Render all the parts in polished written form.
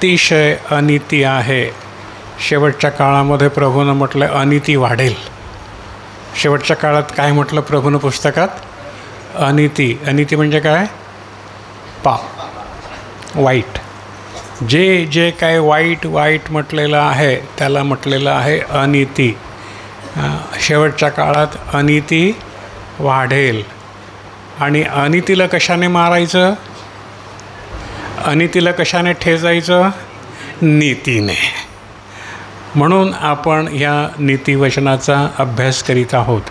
अतिशय अनिती आहे. शेवटच्या काळामध्ये प्रभूनं म्हटलं अनिती वाढेल. शेवटच्या काळात काय म्हटलं प्रभूनं पुस्तकात? अनिती. अनिती म्हणजे काय? पाप, वाईट. जे जे काय वाईट वाईट म्हटलेलं आहे त्याला म्हटलेलं आहे अनिती. शेवटच्या काळात अनिती वाढेल. आणि अनितीला कशाने मारायचं? अनितीला कशाने ठेचायचं? नीतीने. म्हणून आपण या नीतिवचनाचा अभ्यास करीत आहोत.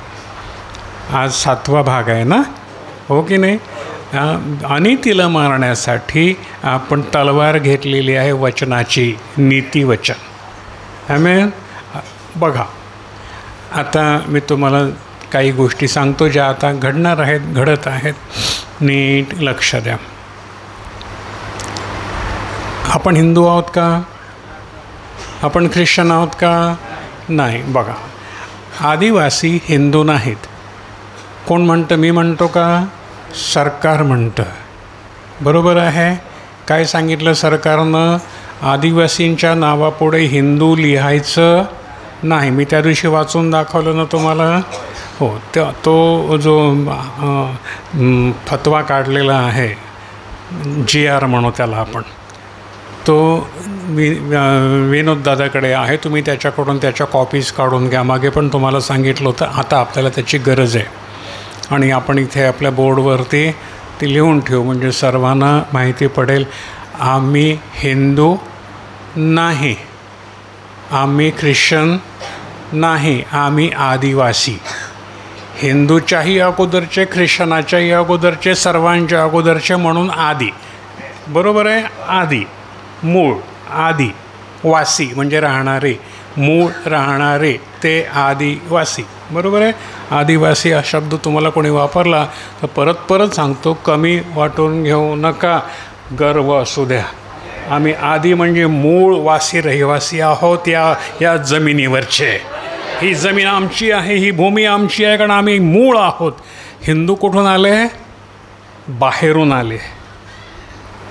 आज 7वा भाग आहे ना, हो की नाही? अनितीला मारण्यासाठी आपण तलवार घेतलेली आहे वचनाची, नीतिवचन. आमेन. बघा, आता मी तुम्हाला काही गोष्टी सांगतो ज्या आता घडणार आहेत, घडत आहेत. नीट लक्ष द्या. आपण हिंदू आहोत का? आपण ख्रिश्चन आहोत का? नाही. बघा, आदिवासी हिंदू नाहीत. कोण म्हणतं? मी म्हणतो का? सरकार म्हणतं. बरोबर आहे. काय सांगितलं सरकारनं? आदिवासींच्या नावापुढे हिंदू लिहायचं नाही. मी त्या दिवशी वाचून दाखवलं ना तुम्हाला. हो, तो जो फतवा काढलेला आहे, GR म्हणू त्याला आपण, तो विनोद दादाकडे आहे. तुम्ही त्याच्याकडून त्याच्या कॉपीज काढून घ्या. मागे पण तुम्हाला सांगितलं होतं. आता आपल्याला त्याची गरज आहे. आणि आपण इथे आपल्या बोर्डवरती ती लिहून ठेवू म्हणजे सर्वांना माहिती पडेल. आम्ही हिंदू नाही, आम्ही ख्रिश्चन नाही, आम्ही आदिवासी. हिंदूच्याही अगोदरचे, ख्रिश्चनाच्याही अगोदरचे, सर्वांच्या अगोदरचे म्हणून आदी. बरोबर आहे. आदी, मूळ, आदी, वासी म्हणजे राहणारे, मूळ राहणारे, ते आदिवासी. बरोबर आहे. आदिवासी हा शब्द तुम्हाला कोणी वापरला तर परत परत सांगतो, कमी वाटून घेऊ नका, गर्व असू द्या. आम्ही आदी म्हणजे मूळ वासी, रहिवासी आहोत या जमिनीवरचे. ही जमीन आमची आहे, ही भूमी आमची आहे, कारण आम्ही मूळ आहोत. हिंदू कुठून आले? बाहेरून आले.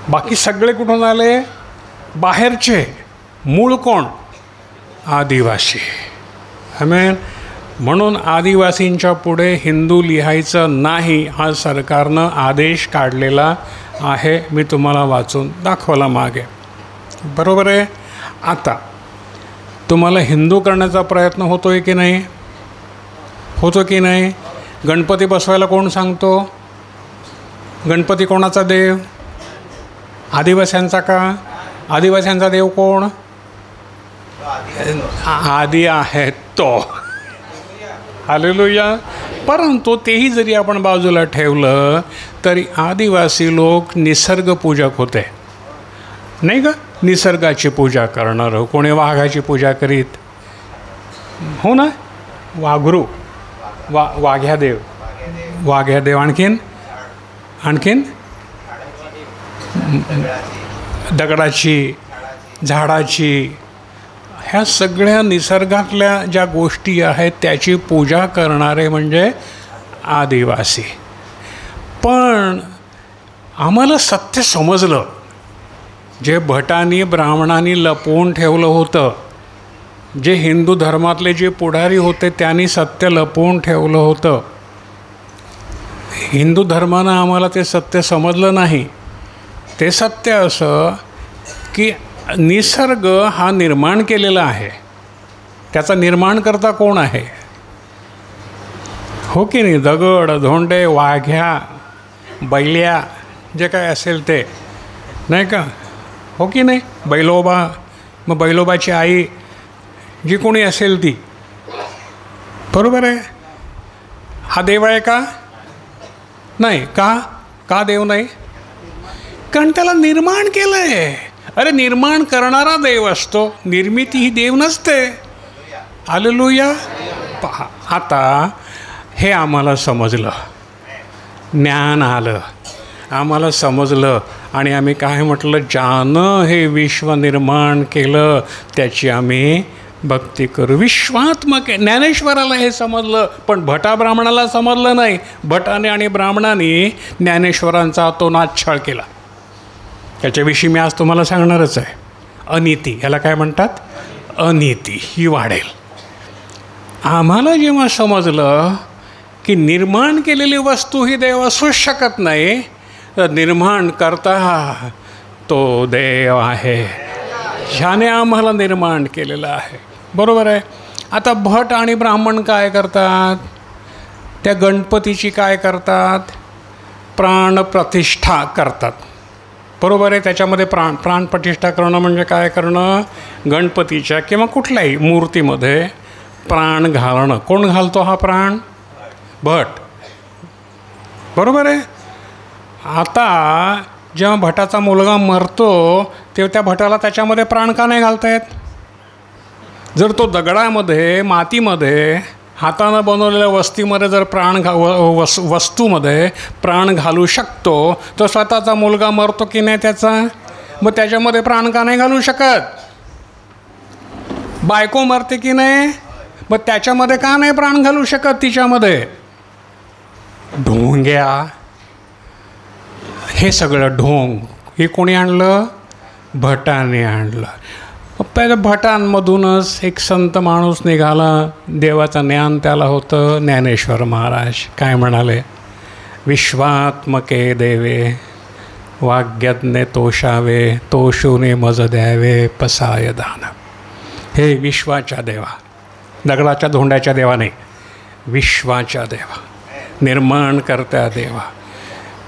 बाकी सगळे कुठून आले? बाहेरचे. मूळ कोण? आदिवासी. आमेन. म्हणून आदिवासींच्या पुढे हिंदू लिहायचं नाही हा सरकारनं आदेश काढलेला आहे. मी तुम्हाला वाचून दाखवला मागे. बरोबर आहे. आता तुम्हाला हिंदू करण्याचा प्रयत्न होतो आहे की नाही? होतो की नाही? गणपती बसवायला कोण सांगतो? गणपती कोणाचा देव? आदिवासींचा का? आदिवासींचा देव कोण? आदी आहे तो. हालेलुया. परंतु तेही जरी आपण बाजूला ठेवलं तरी आदिवासी लोक निसर्गपूजक होते, नाही का? निसर्गाची पूजा करणारं. कोणी वाघाची पूजा करीत, हो ना? वाघरू, वाघ्यादेव, वाघ्यादेव. आणखीन दगडाची, झाडाची, ह्या सगळ्या निसर्गातल्या ज्या गोष्टी आहेत त्याची पूजा करणारे म्हणजे आदिवासी. पण आम्हाला सत्य समजलं. जे भटांनी ब्राह्मणांनी लपवून ठेवलं होतं, जे हिंदू धर्मातले जे पुढारी होते त्यांनी सत्य लपवून ठेवलं होतं. हिंदू धर्मानं आम्हाला ते सत्य समजलं नाही. ते सत्य असं की निसर्ग हा निर्माण केलेला आहे. त्याचा निर्माणकर्ता कोण आहे? हो की नाही? दगड, धोंडे, वाघ्या, बैल्या, जे काय असेल ते, नाही का? हो की नाही? बैलोबा, मग बैलोबाची आई जी कोणी असेल ती. बरोबर आहे. हा देव आहे का? नाही. का देव नाही? कारण त्याला निर्माण केलं आहे. अरे निर्माण करणारा देव असतो, निर्मिती ही देव नसते. हालेलुया. पहा, आता हे आम्हाला समजलं, ज्ञान आलं, आम्हाला समजलं. आणि आम्ही काय म्हटलं? ज्यानं हे विश्व निर्माण केलं त्याची आम्ही भक्ती करू. विश्वात्मक. ज्ञानेश्वराला हे समजलं, पण भटा ब्राह्मणाला समजलं नाही. भटाने आणि ब्राह्मणाने ज्ञानेश्वरांचा तो नाद छळ केला. त्याच्याविषयी मी आज तुम्हाला सांगणारच आहे. अनिती, ह्याला काय म्हणतात? अनिती ही वाढेल. आम्हाला जेव्हा समजलं की निर्माण केलेली वस्तू ही देव असूच शकत नाही, तर निर्माण करता तो देव आहे, ह्याने आम्हाला निर्माण केलेलं आहे. बरोबर आहे. आता भट आणि ब्राह्मण काय करतात? त्या गणपतीची काय करतात? प्राणप्रतिष्ठा करतात. बरोबर आहे. त्याच्यामध्ये प्राणप्रतिष्ठा करणं म्हणजे काय करणं? गणपतीच्या किंवा कुठल्याही मूर्तीमध्ये प्राण घालणं. कोण घालतो हा प्राण? भट. बरोबर आहे. आता जेव्हा भटाचा मुलगा मरतो तेव्हा त्या भटाला त्याच्यामध्ये प्राण का नाही घालता येत? जर तो दगडामध्ये, मातीमध्ये, हातानं बनवलेल्या वस्तूमध्ये जर वस्तूमध्ये प्राण घालू शकतो, तर स्वतःचा मुलगा मरतो की नाही त्याचा? मग त्याच्यामध्ये प्राण का नाही घालू शकत? बायको मरते की नाही, मग त्याच्यामध्ये का नाही प्राण घालू शकत तिच्यामध्ये? ढोंग्या, हे सगळं ढोंग हे कोणी आणलं? भटाने आणलं. पहिल्या भटांमधूनच एक संत माणूस निघाला, देवाचं ज्ञान त्याला होतं. ज्ञानेश्वर महाराज काय म्हणाले? विश्वात्मके देवे वाग्यज्ञे तोषावे, तोषूने मज द्यावे पसाय दान. हे विश्वाच्या देवा, दगडाच्या धोंड्याच्या देवा नाही, विश्वाच्या देवा, निर्माण करत्या देवा,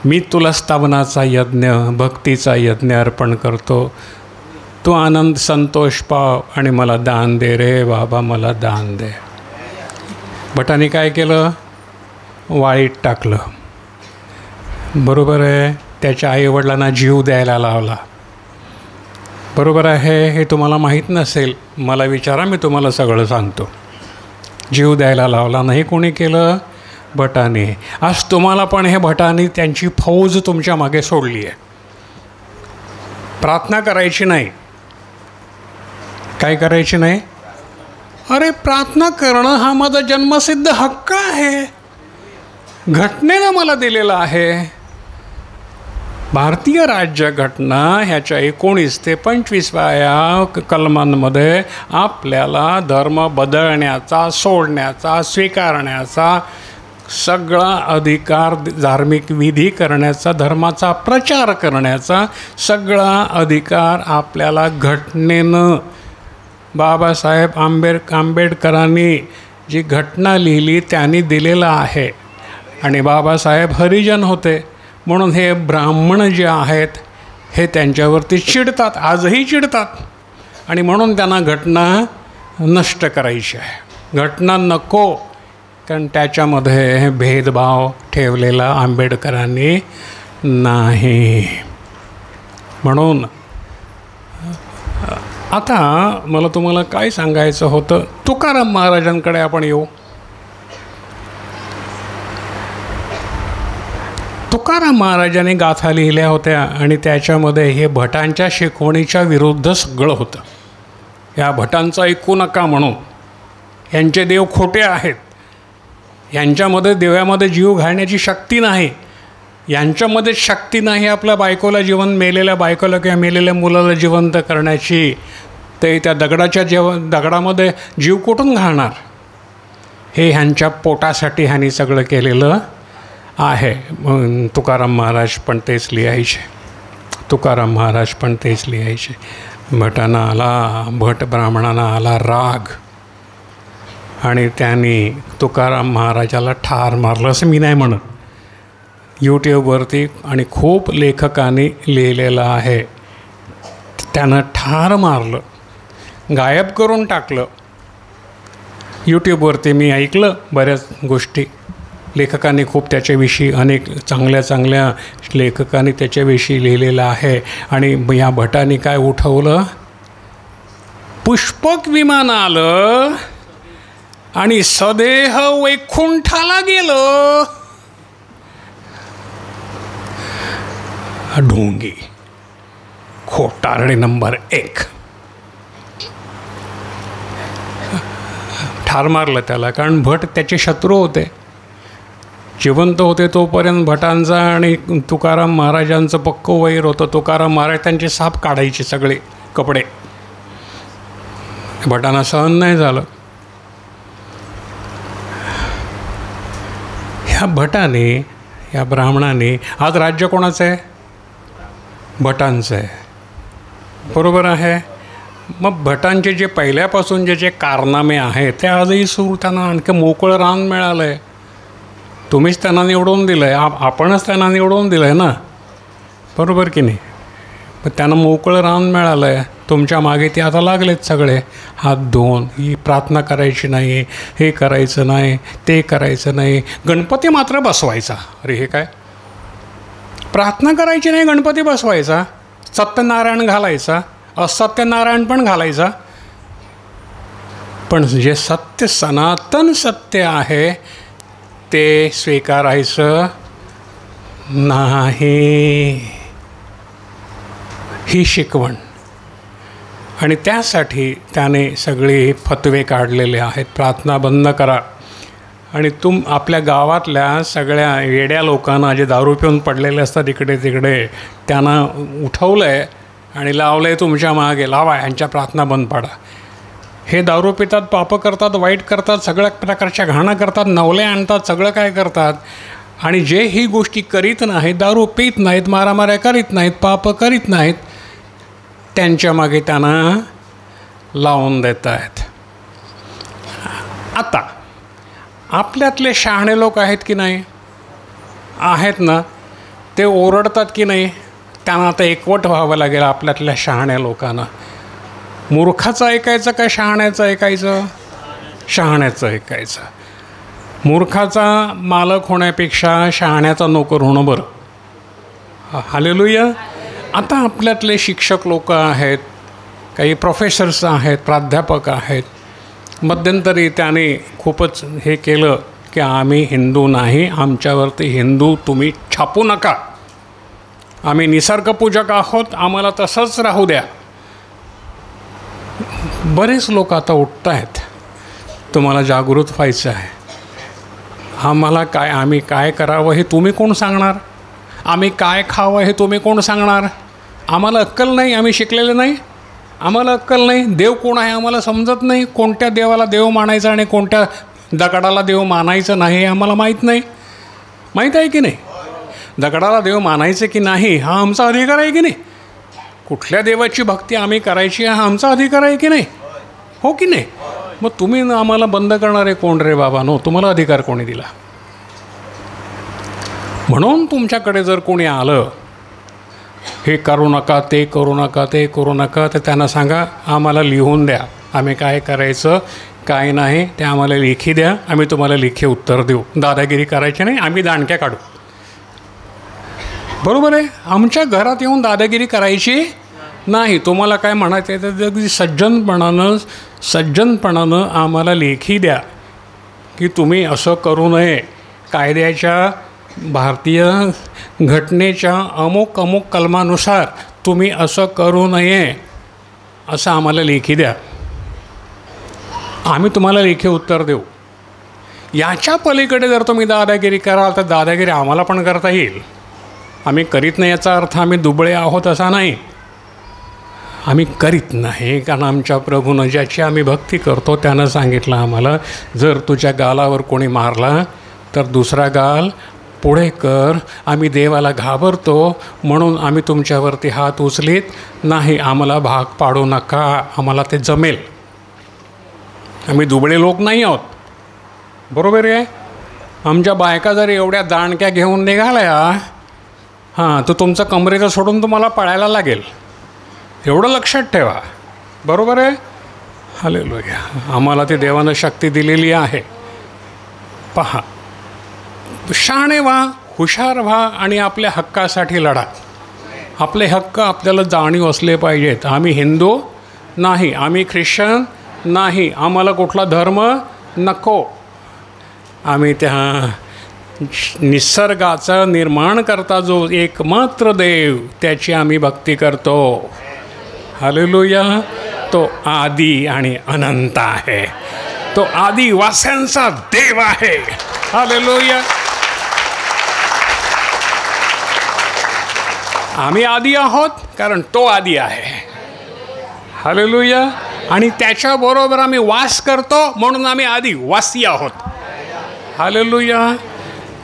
मी तुला स्तवनाचा यज्ञ, भक्तीचा यज्ञ अर्पण करतो. तू आनंद संतोष पाव आणि मला दान दे रे बाबा, मला दान दे. भटाने काय केलं? वाळीत टाकलं. बरोबर आहे. त्याच्या आईवडिलांना जीव द्यायला लावला. बरोबर आहे. हे तुम्हाला माहीत नसेल, मला विचारा, मी तुम्हाला सगळं सांगतो. जीव द्यायला लावला. नाही कोणी केलं? भटाने. आज तुम्हाला पण हे भटाने त्यांची फौज तुमच्या मागे सोडली आहे. प्रार्थना करायची नाही. काय करायची नाही? अरे प्रार्थना करणं हा माझा जन्मसिद्ध हक्क आहे, घटनेनं मला दिलेला आहे. भारतीय राज्यघटना ह्याच्या 19 ते 25व्या कलमांमध्ये आपल्याला धर्म बदलण्याचा, सोडण्याचा, स्वीकारण्याचा सगळा अधिकार, धार्मिक विधी करण्याचा, धर्माचा प्रचार करण्याचा सगळा अधिकार आपल्याला घटनेनं, बाबासाहेब आंबेडकरांनी जी घटना लिहिली त्यांनी दिलेला आहे. आणि बाबासाहेब हरिजन होते म्हणून हे ब्राह्मण जे आहेत हे त्यांच्यावरती चिडतात, आजही चिडतात. आणि म्हणून त्यांना घटना नष्ट करायची आहे. घटना नको, कारण त्याच्यामध्ये भेदभाव ठेवलेला आंबेडकरांनी नाही. म्हणून आता मला तुम्हाला काय सांगायचं होतं, तुकाराम महाराजांकडे आपण येऊ. तुकाराम महाराजांनी गाथा लिहिल्या होत्या आणि त्याच्यामध्ये हे भटांच्या शिकवणीच्या विरुद्ध सगळं होतं. या भटांचं ऐकू नका म्हणून, यांचे देव खोटे आहेत, यांच्यामध्ये देवामध्ये जीव घालण्याची शक्ती नाही, यांच्यामध्ये शक्ती नाही आपल्या बायकोला मेलेल्या बायकोला किंवा मेलेल्या मुलाला जिवंत करण्याची. ते त्या दगडामध्ये जीव कुठून घालणार? हे ह्यांच्या पोटासाठी ह्यांनी सगळं केलेलं आहे. तुकाराम महाराज पण तेच लिहायचे. तुकाराम महाराज पण तेच लिहायचे. भटांना आला, भट ब्राह्मणांना आला राग आणि त्यांनी तुकाराम महाराजाला ठार मारलं, असं मी नाही म्हणत. यूट्यूबवरती आणि खूप लेखकांनी लिहिलेलं आहे. त्यानं ठार मारलं, गायब करून टाकलं. यूट्यूबवरती मी ऐकलं बऱ्याच गोष्टी. लेखकांनी खूप त्याच्याविषयी, अनेक चांगल्या लेखकांनी त्याच्याविषयी लिहिलेलं आहे. आणि या भटांनी काय उठवलं? पुष्पक विमान आलं आणि सदेह वैकुंठाला गेलं. ढोंगी, खोटारडे नंबर 1. ठार मारलं त्याला, कारण भट त्याचे शत्रू होते. जिवंत होते तोपर्यंत भटांचा आणि तुकाराम महाराजांचं पक्कं वैर होतं. तुकाराम महाराज त्यांचे साप काढायचे सगळे कपडे. भटांना सहन नाही झालं. ह्या भटाने, या ब्राह्मणाने, आज राज्य कोणाचं आहे? भटांचं आहे. बरोबर आहे. मग भटांचे जे पहिल्यापासून जे कारनामे आहेत ते आजही सुरू. त्यांना आणखी मोकळं रान मिळालं आहे. तुम्हीच त्यांना निवडून दिलं आहे, आपणच त्यांना निवडून दिलं आहे ना, बरोबर की नाही? पण त्यांना मोकळं रान मिळालं आहे. तुमच्या मागे ते आता लागलेत सगळे हात धुवून. ही प्रार्थना करायची नाही, हे करायचं नाही, ते करायचं नाही, गणपती मात्र बसवायचा. अरे हे काय? प्रार्थना करायची नाही, गणपती बसवायचा, सत्यनारायण घालायचा, असत्यनारायण पण घालायचा. पण जे सत्य, सनातन सत्य आहे ते स्वीकारायचं नाही, ही शिकवण. आणि त्यासाठी त्याने सगळे फतवे काढलेले आहेत. प्रार्थना बंद करा. आणि आपल्या गावातल्या सगळ्या येड्या लोकांना, जे दारू पिऊन पडलेले असतात इकडे तिकडे, त्यांना उठवलं आहे आणि लावलं आहे तुमच्या मागे, लावा, यांच्या प्रार्थना बंद पाडा. हे दारू पितात, पापं करतात, वाईट करतात, सगळ्या प्रकारच्या घाणं करतात, नवले आणतात, सगळं काय करतात. आणि जे ही गोष्टी करीत नाहीत, दारू पित नाहीत, मारामाऱ्या करीत नाहीत, पापं करीत नाहीत, त्यांच्या मागे त्यांना लावून देत आहेत. आता आपल्यातले शहाणे लोक आहेत की नाही? आहेत ना. ते ओरडतात की नाही? त्यांना आता एकवट व्हावं लागेल आपल्यातल्या शहाण्या लोकांना. मूर्खाचं ऐकायचं का शहाण्याचं ऐकायचं? शहाण्याचं ऐकायचं. मूर्खाचा मालक होण्यापेक्षा शहाण्याचा नोकर होणं बरं. हालेलुया. आता आपल्यातले शिक्षक लोक आहेत, काही प्रोफेसर्स आहेत, प्राध्यापक आहेत. मध्यंतरी त्याने खूपच हे केलं की आम्ही हिंदू नाही, आमच्यावरती हिंदू तुम्ही छापू नका, आम्ही निसर्गपूजक आहोत, आम्हाला तसंच राहू द्या. बरेच लोक आता उठत आहेत. तुम्हाला जागृत व्हायचं आहे. आम्हाला काय, आम्ही काय करावं हे तुम्ही कोण सांगणार? आम्ही काय खावं हे तुम्ही कोण सांगणार? आम्हाला अक्कल नाही, आम्ही शिकलेले नाही, आम्हाला अक्कल नाही. देव कोण आहे आम्हाला समजत नाही. कोणत्या देवाला देव मानायचं आणि कोणत्या दगडाला देव मानायचं नाही हे आम्हाला माहीत नाही. माहीत आहे की नाही? दगडाला देव मानायचं की नाही हा आमचा अधिकार आहे की नाही? कुठल्या देवाची भक्ती आम्ही करायची हा आमचा अधिकार आहे की नाही? हो की नाही? मग तुम्ही आम्हाला बंद करणारे कोण रे बाबा? नो, तुम्हाला अधिकार कोणी दिला? म्हणून तुमच्याकडे जर कोणी आलं, हे करू नका, ते करू नका, ते करू नका, तर त्यांना सांगा आम्हाला लिहून द्या, आम्ही काय करायचं काय नाही ते आम्हाला लेखी द्या, आम्ही तुम्हाला लेखी उत्तर देऊ. दादागिरी करायची नाही, आम्ही दांडक्या काढू. बरोबर आहे? आमच्या घरात येऊन दादागिरी करायची नाही. तुम्हाला काय म्हणायचं आहे तर अगदी सज्जनपणानं आम्हाला लेखी द्या की तुम्ही असं करू नये. कायद्याच्या, भारतीय घटनेच्या अमुक अमुक कलमानुसार तुम्ही असं करू नये, असं आम्हाला लेखी द्या, आम्ही तुम्हाला लेखी उत्तर देऊ. याच्या पलीकडे जर तुम्ही दादागिरी कराल तर दादागिरी आम्हाला पण करता येईल. आम्ही करीत नाही याचा अर्थ आम्ही दुबळे आहोत असा नाही. आम्ही करीत नाही कारण आमच्या प्रभूनं, ज्याची आम्ही भक्ती करतो, त्यानं सांगितलं आम्हाला, जर तुझ्या गालावर कोणी मारला तर दुसरा गाल पुढे कर. आम्ही देवाला घाबरतो म्हणून आम्ही तुमच्यावरती हात उचलीत नाही. आम्हाला भाग पाडू नका, आम्हाला ते जमेल. आम्ही दुबळे लोक नाही आहोत. बरोबर आहे? आमच्या बायका जर एवढ्या दांडक्या घेऊन निघाल्या, हां, तर तुमचं कमरेचं सोडून तुम्हाला पळायला लागेल. एवढं लक्षात ठेवा. बरोबर आहे? हालेलुया. आम्हाला ती देवानं शक्ती दिलेली आहे. पहा, शहाणे व्हा, हुशार व्हा आणि आपल्या हक्कासाठी लढा. आपले हक्क आपल्याला जाणीव असले पाहिजेत. आम्ही हिंदू नाही, आम्ही ख्रिश्चन नाही, आम्हाला कुठला धर्म नको. आम्ही त्या निसर्गाचा निर्माण करता जो एकमात्र देव, त्याची आम्ही भक्ती करतो. हालेलुया. तो आदी आणि अनंत आहे. तो आदिवास्यांचा देव आहे. हालेलुया. आम्ही आदी आहोत कारण तो आदी आहे. हालेलुया. आणि त्याच्याबरोबर आम्ही वास करतो म्हणून आम्ही आदिवासी आहोत. हालेलुया.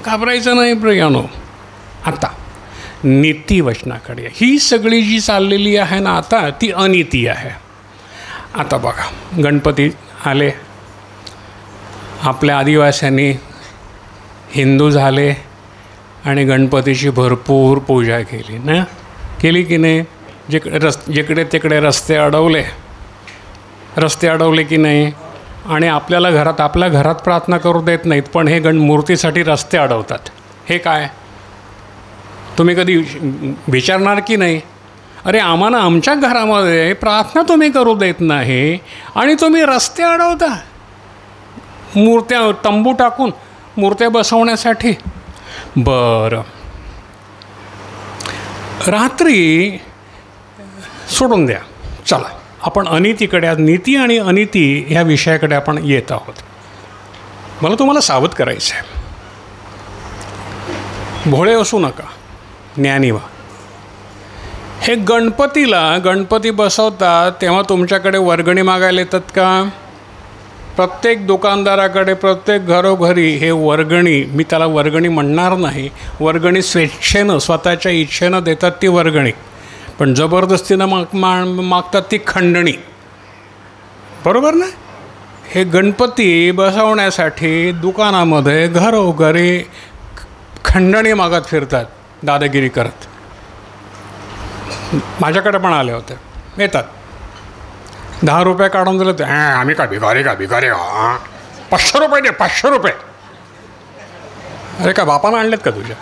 घाबरायचं नाही प्रियानो. आता नीतिवचनाकडे ही सगळी जी चाललेली आहे ना आता ती अनीती आहे. आता बघा गणपती आले, आपल्या आदिवास्यांनी हिंदू झाले आणि गणपतीची भरपूर पूजा केली ना, केली की नाही? जिकडे तिकडे रस्ते अडवले की नाही? आणि आपल्या घरात प्रार्थना करू देत नाहीत, पण हे मूर्तीसाठी रस्ते अडवतात. हे काय? तुम्ही कधी विचारणार की नाही? अरे आम्हाला आमच्या घरामध्ये प्रार्थना तुम्ही करू देत नाही आणि तुम्ही रस्ते अडवता मूर्त्या तंबू टाकून मूर्त्या बसवण्यासाठी. बरं, रात्री सोडून द्या, चला आपण अनितीकडे, नीती आणि अनिती ह्या विषयाकडे आपण येत आहोत. मला तुम्हाला सावध करायचं आहे. भोळे असू नका, ज्ञानी व्हा. हे गणपती बसवतात तेव्हा तुमच्याकडे वर्गणी मागायला येतात का? प्रत्येक दुकानदाराकडे, प्रत्येक घरोघरी हे वर्गणी, मी त्याला वर्गणी म्हणणार नाही, वर्गणी स्वेच्छेनं स्वतःच्या इच्छेनं देतात ती वर्गणी, पण जबरदस्तीनं मागतात ती खंडणी. बरोबर ना? हे गणपती बसवण्यासाठी दुकानामध्ये घरोघरी खंडणी मागत फिरतात, दादागिरी करत. माझ्याकडे पण आले होते, येतात 10 रुपये काढून दिले, आम्ही का भिकारी 500 रुपये दे, 500 रुपये. अरे का बापानं आणलेत का तुझ्या?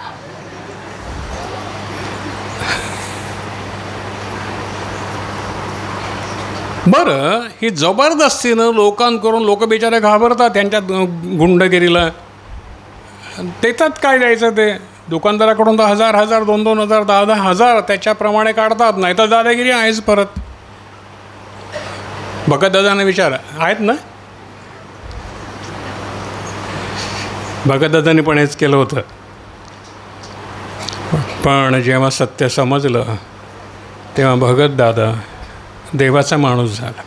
बरं, ही जबरदस्तीनं लोकांकडून लोक बिचारे घाबरतात त्यांच्या गुंडगिरीला. देतात काय द्यायचं ते दुकानदाराकडून, 1000, 2,000, 10,000 त्याच्याप्रमाणे काढतात, नाही तर दादागिरी आहेच. परत भगत दादाने विचारा, आहेत ना? भगत दादाने पण हेच केलं होतं, पण जेव्हा सत्य समजलं तेव्हा भगत दादा देवाचा माणूस झाला.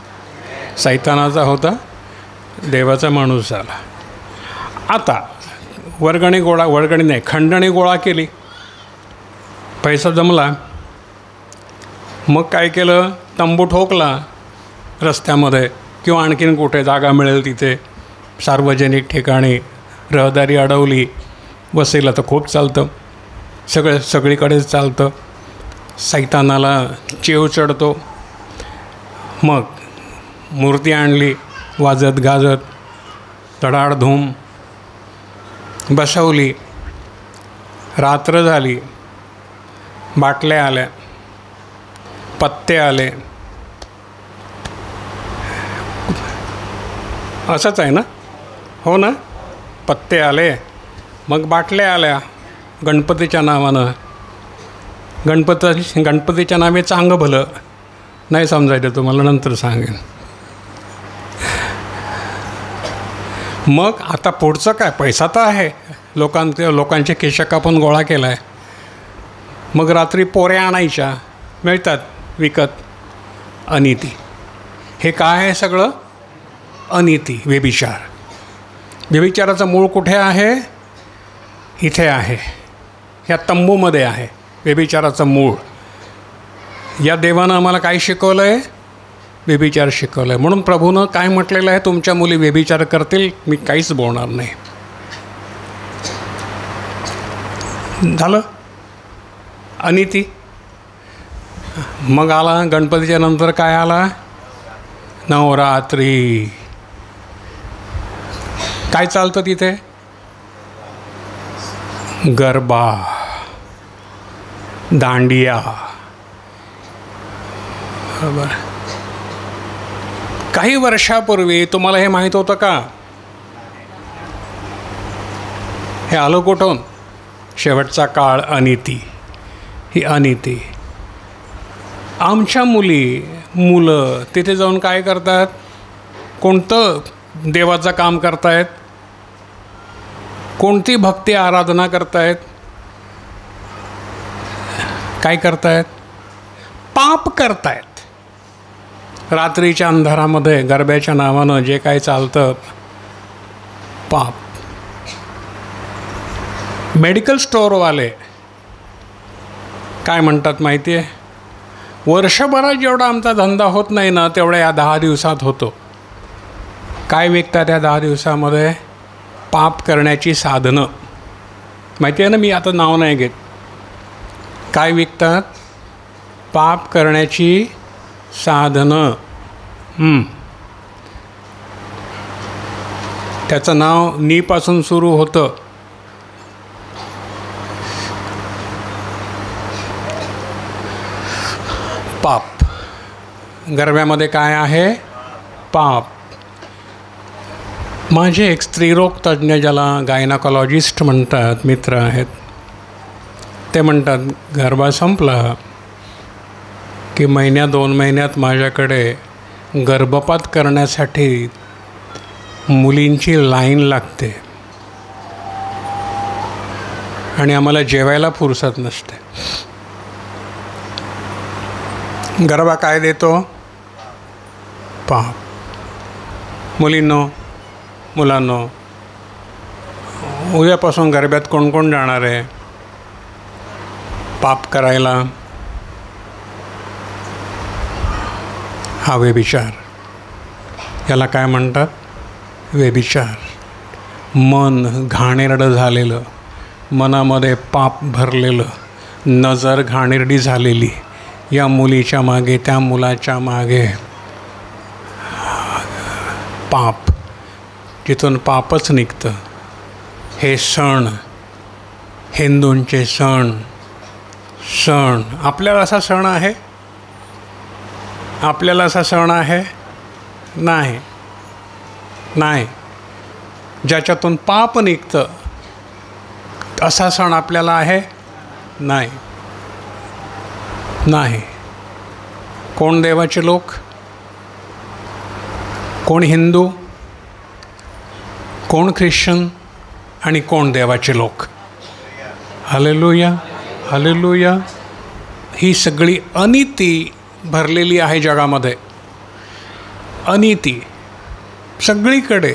सैतानाचा होता, देवाचा माणूस झाला. आता खंडणी गोळा केली, पैसा जमला, मग काय केलं? तंबू ठोकला रस्त्यामध्ये किंवा आणखीन कुठे जागा मिळेल तिथे, सार्वजनिक ठिकाणी रहदारी अडवली. वसईला तर खूप चालतं, सगळीकडेच चालतं. सैतानाला चेव चढतो. मग मूर्ती आणली, वाजत गाजत धडाडधूम बसवली. रात्र झाली, बाटल्या आल्या, पत्ते आले. असंच आहे ना? हो ना? पत्ते आले, मग बाटल्या आल्या गणपतीच्या नावानं. गणपतीच्या नावे चांगलं भलं नाही समजायचं, तुम्हाला नंतर सांगेन. मग आता पुढचं काय? पैसा तर आहे, लोकांचे केश कापून गोळा केला आहे. मग रात्री पोऱ्या आणायच्या, मिळतात विकत. अनिती. हे काय आहे सगळं? अनिती, व्यभिचार. व्यभिचाराचं मूळ कुठे आहे? इथे आहे, ह्या तंबूमध्ये आहे व्यभिचाराचं मूळ. या देवानं आम्हाला काय शिकवलं आहे? व्यभिचार शिकवलं आहे. म्हणून प्रभूनं काय म्हटलेलं आहे? तुमच्या मुली व्यभिचार करतील, मी काहीच बोलणार नाही. झालं अनिती. मग आला गणपतीच्या नंतर काय आला? नवरात्री. काय चालतं तिथे? गरबा, दांडिया. बरोबर. काही वर्षापूर्वी तुम्हाला हे माहीत होतं का? हे आलं कुठून? शेवटचा काळ, अनिती. ही अनिती. आमच्या मुलं तिथे जाऊन काय करतात? कोणतं देवाचं काम करतायत? कोणती भक्ती आराधना करतायत? काय करतायत? पाप करतायत. रात्रीच्या अंधारामध्ये गरब्याच्या नावानं जे काही चालतं पाप. मेडिकल स्टोअरवाले काय म्हणतात माहिती आहे? वर्षभरात जेवढा आमचा धंदा होत नाही ना तेवढा या 10 दिवसात होतो. काय विकतात या 10 दिवसामध्ये? पाप करण्याची साधनं. माहिती आहे ना, मी आता नाव नाही घेत. काय विकतात? पाप करण्याची साधनं. त्याचं नाव नीपासून सुरू होतं. पाप. गरब्यामध्ये काय आहे? पाप. माझे एक स्त्रीरोग तज्ज्ञ, ज्याला गायनाकॉलॉजिस्ट म्हणतात, मित्र आहेत. ते म्हणतात गरबा संपला की 1-2 महिन्यात माझ्याकडे गर्भपात करण्यासाठी मुलींची लाईन लागते आणि आम्हाला जेवायला फुरसत नसते. गरबा काय देतो? पाप. मुलींनो, मुलांनो, उद्यापासून गरब्यात कोण कोण जाणार आहे पाप करायला? हा व्यभिचार. याला काय म्हणतात? व्यभिचार. मन घाणेरडं झालेलं, मनामध्ये पाप भरलेलं, नजर घाणेरडी झालेली, या मुलीच्या मागे, त्या मुलाच्या मागे पाप. जिथून पापच निघतं. हे सण, हिंदूंचे सण. आपल्याला असा सण आहे? आपल्याला असा सण आहे? नाही. ज्याच्यातून पाप निघतं असा सण आपल्याला आहे? नाही. कोण देवाचे लोक? कोण हिंदू? कोण ख्रिश्चन? आणि कोण देवाचे लोक? Hallelujah, hallelujah. ही सगळी अनिती भरलेली आहे जगामध्ये. अनिती सगळीकडे.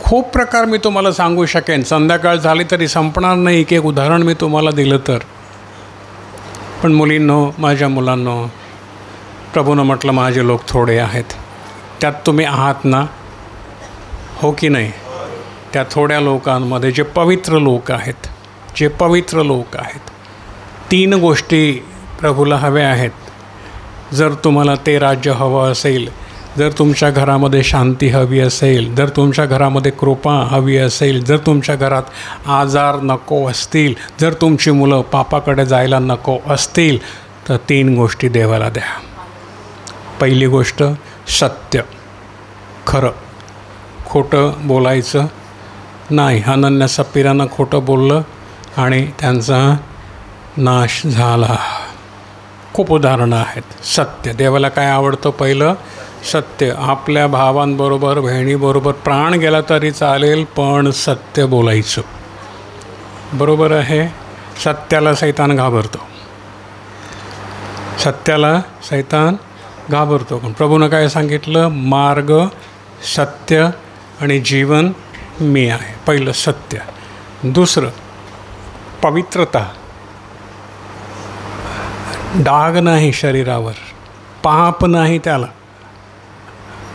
खूप प्रकार मी तुम्हाला सांगू शकेन. संध्याकाळ झाली तरी संपणार नाही. एक उदाहरण मी तुम्हाला दिलं तर. पण मुलींनो, माझ्या मुलांनो, प्रभूनं म्हटलं माझे लोक थोडे आहेत. त्यात तुम्ही आहात ना? हो की नाही? त्या थोड्या लोकांमध्ये जे पवित्र लोक आहेत, 3 गोष्टी प्रभूला हव्या आहेत. जर तुम्हाला ते राज्य हवं असेल, जर तुमच्या घरामध्ये शांती हवी असेल, जर तुमच्या घरामध्ये कृपा हवी असेल, जर तुमच्या घरात आजार नको असतील, जर तुमची मुलं पापाकडे जायला नको असतील, तर 3 गोष्टी देवाला द्या. पहिली गोष्ट सत्य, खरं. खोटं बोलायचं नाही. अनन्या सप्पिरानं खोटं बोललं आणि त्यांचा नाश झाला. खूप उदाहरणं आहेत. सत्य. देवाला काय आवडतं? पहिलं सत्य. आपल्या भावांबरोबर, बहिणीबरोबर प्राण गेला तरी चालेल, पण सत्य बोलायचं. बरोबर आहे? सत्याला सैतान घाबरतो. सत्याला सैतान घाबरतो. पण प्रभूनं काय सांगितलं? मार्ग, सत्य आणि जीवन मी आहे. पहिलं सत्य. दुसरं पवित्रता. डाग नाही शरीरावर, पाप नाही त्याला.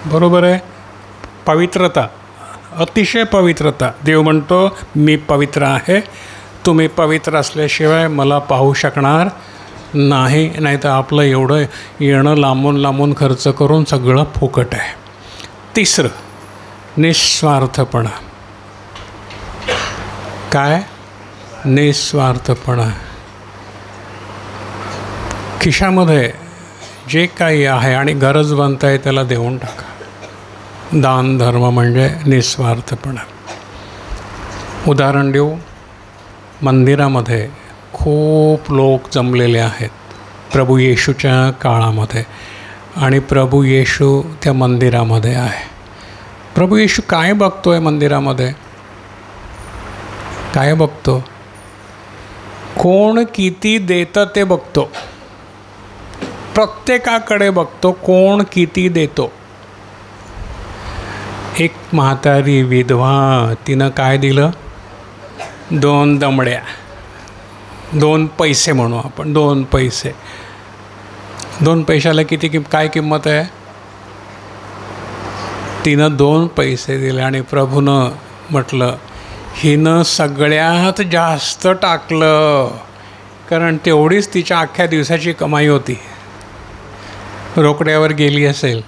बरोबर आहे? पवित्रता, अतिशय पवित्रता. देव म्हणतो मी पवित्र आहे, तुम्ही पवित्र असल्याशिवाय मला पाहू शकणार नाही. नाही तर आपलं एवढं येणं लांबून लांबून खर्च करून सगळं फुकट आहे. तिसरं निस्वार्थपणा. काय? निस्वार्थपणा. खिशामध्ये जे काही आहे आणि गरजवंत आहे त्याला देऊन टाका. दान धर्म म्हणजे निस्वार्थपणा. उदाहरण देऊ. मंदिरामध्ये खूप लोक जमलेले आहेत प्रभू येशूच्या काळामध्ये, आणि प्रभू येशू त्या मंदिरामध्ये आहे. प्रभू येशू काय बघतोय मंदिरामध्ये? काय बघतो? कोण किती देतं ते बघतो. प्रत्येकाकडे बघतो कोण किती देतो. एक म्हातारी विधवा, तिनं काय दिलं? 2 दमड्या, 2 पैसे म्हणू आपण, 2 पैसे. 2 पैशाला काय किंमत आहे? तिनं 2 पैसे दिले आणि प्रभूनं म्हटलं हिनं सगळ्यात जास्त टाकलं, कारण तेवढीच तिच्या अख्ख्या दिवसाची कमाई होती. रोकड्यावर गेली असेल,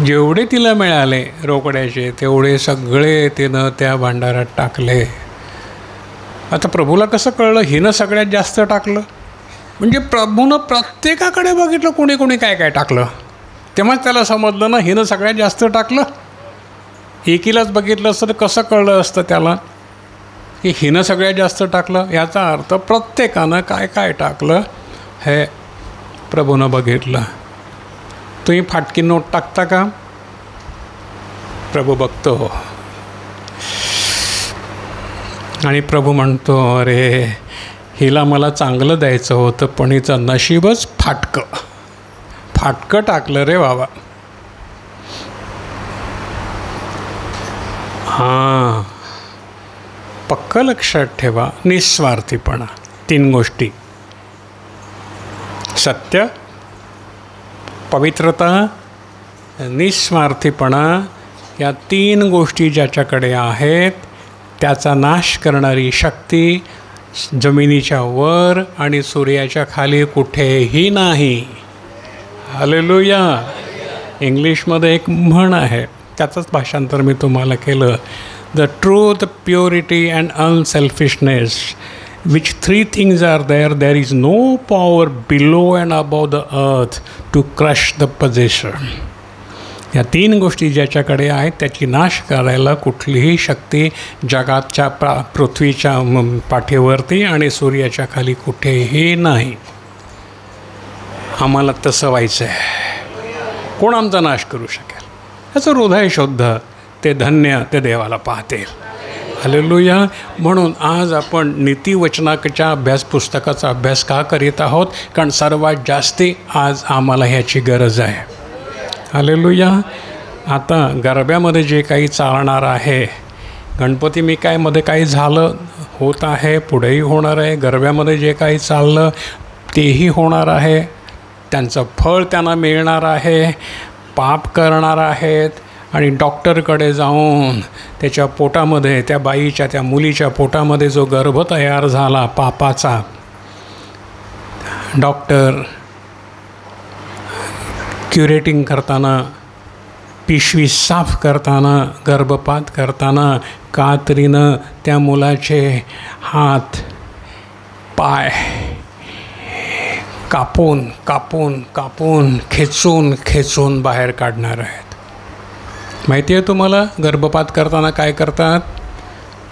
जेवढे तिला मिळाले रोकड्याचे तेवढे सगळे तिनं त्या भांडारात टाकले. आता प्रभूला कसं कळलं हिनं सगळ्यात जास्त टाकलं? म्हणजे प्रभूनं प्रत्येकाकडे बघितलं कोणी कोणी काय काय टाकलं, तेव्हाच त्याला समजलं ना हिनं सगळ्यात जास्त टाकलं. एकीलाच बघितलं असतं तर कसं कळलं असतं त्याला की हिनं सगळ्यात जास्त टाकलं? याचा अर्थ प्रत्येकानं काय काय टाकलं हे प्रभूनं बघितलं. तुम्ही फाटकी नोट टाकता का? प्रभू बघतो आणि प्रभू म्हणतो अरे हिला मला चांगलं द्यायचं होतं पण हिचं नशीबच फाटकं टाकलं रे बाबा. हां, पक्कं लक्षात ठेवा, निस्वार्थीपणा. 3 गोष्टी: सत्य, पवित्रता, निस्वार्थीपणा. या 3 गोष्टी ज्याच्याकडे आहेत त्याचा नाश करणारी शक्ती जमिनीच्या वर आणि सूर्याच्या खाली कुठेही नाही. हालेलुया. इंग्लिशमध्ये एक म्हण आहे, त्याचंच भाषांतर मी तुम्हाला केलं. The truth, purity and unselfishness, which 3 things are there, there is no power below and above the earth to crush the possessor. या 3 गोष्टी ज्याच्याकडे आहेत त्याची नाश करायला कुठलीही शक्ती जगाच्या पृथ्वीच्या पाठीवरती आणि सूर्याच्या खाली कुठेही नाही. आम्हाला तसं व्हायचं आहे. कोण आमचा नाश करू शकेल? याचं हृदय शुद्ध, ते धन्य, ते देवाला पाहतील. हालेलुया. म्हणून आज आपण नीतिवचनाच्या पुस्तकाचा अभ्यास का करीत आहोत? कारण सर्वात जास्ती आज आम्हाला ह्याची गरज आहे. हालेलुया. आता गरब्यामध्ये जे काही चालणार आहे, गणपती मी काय मध्ये काही झालं होत आहे, पुढेही होणार आहे. गरब्यामध्ये जे काही चाललं तेही होणार आहे. त्यांचं फळ त्यांना मिळणार आहे. पाप करणार आहेत आणि डॉक्टरकडे जाऊन त्याच्या पोटामध्ये, त्या बाईच्या, त्या मुलीच्या पोटामध्ये जो गर्भ तयार झाला पापाचा, डॉक्टर क्युरेटिंग करताना, पिशवी साफ करताना, गर्भपात करताना कात्रीनं त्या मुलाचे हात पाय कापून कापून कापून खेचून खेचून बाहेर काढणार आहेत. माहिती आहे तुम्हाला गर्भपात करताना काय करतात?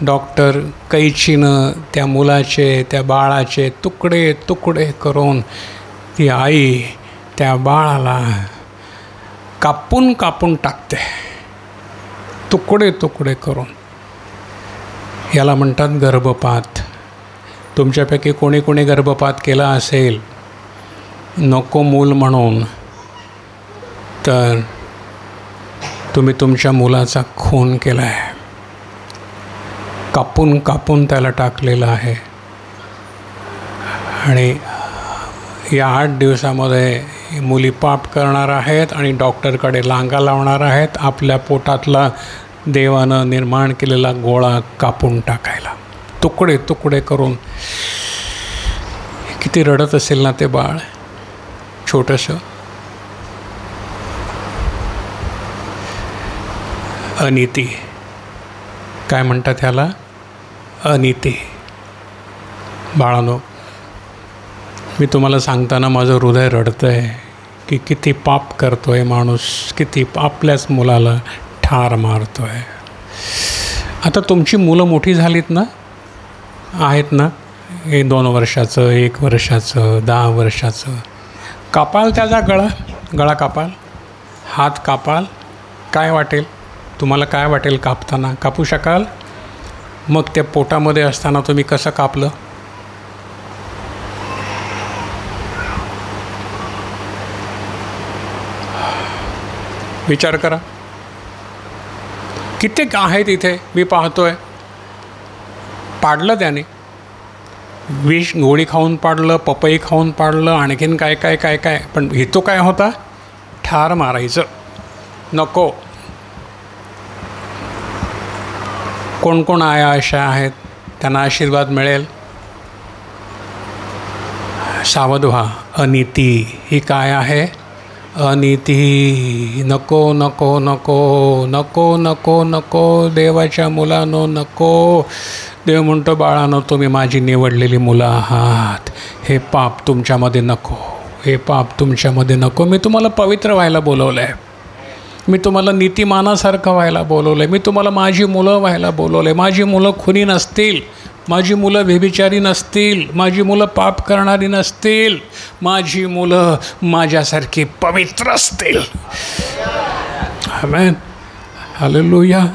डॉक्टर कैचीनं त्या मुलाचे, त्या बाळाचे तुकडे तुकडे करून ती आई त्या बाळाला कापून कापून टाकते, तुकडे तुकडे करून. याला म्हणतात गर्भपात. तुमच्यापैकी कोणी कोणी गर्भपात केला असेल नको मूल म्हणून, तर तुम्ही तुमच्या मुलाचा खून केला आहे. कापून कापून त्याला टाकलेलं आहे. आणि या 8 दिवसामध्ये मुली पाप करणार आहेत आणि डॉक्टरकडे लांगा लावणार आहेत आपल्या पोटातला देवानं निर्माण केलेला गोळा कापून टाकायला, तुकडे तुकडे करून. किती रडत असेल ना ते बाळ छोटंसं. अनिती काय म्हणतात ह्याला? अनिती. बाळांनो, मी तुम्हाला सांगताना माझं हृदय रडतं आहे की किती पाप करतो आहे माणूस, किती आपल्याच मुलाला ठार मारतो आहे. आता तुमची मुलं मोठी झालीत ना, आहेत ना, हे 2 वर्षाचं, 1 वर्षाचं, 10 वर्षाचं. कापाल त्याचा गळा कापाल, हात कापाल, काय वाटेल तुम्हाला? काय वाटेल कापताना? कापू शकाल? मग त्या पोटामध्ये असताना तुम्ही कसं कापलं? विचार करा, कित्येक आहेत इथे मी पाहतोय, पाडलं त्याने, विष गोळी खाऊन पाडलं, पपई खाऊन पाडलं, आणखीन काय काय काय काय, पण हेतू काय होता? ठार मारायचं. नको. कोण कोण आया अशा आहेत त्यांना आशीर्वाद मिळेल? सावध व्हा, अनीती ही काय आहे? अनीती. नको नको नको नको नको नको, देवाच्या मुलांनो नको. देव म्हणतो, बाळांनो तुम्ही माझी निवडलेली मुलं आहात, हे पाप तुमच्यामध्ये नको, हे पाप तुमच्यामध्ये नको. मी तुम्हाला पवित्र व्हायला बोलवलं आहे, मी तुम्हाला नीतिमानासारखं व्हायला बोलवलं आहे, मी तुम्हाला माझी मुलं व्हायला बोलवलं आहे. माझी मुलं खुनी नसतील, माझी मुलं व्यभिचारी नसतील, माझी मुलं पाप करणारी नसतील, माझी मुलं माझ्यासारखी पवित्र असतील. आमेन. हालेलुया.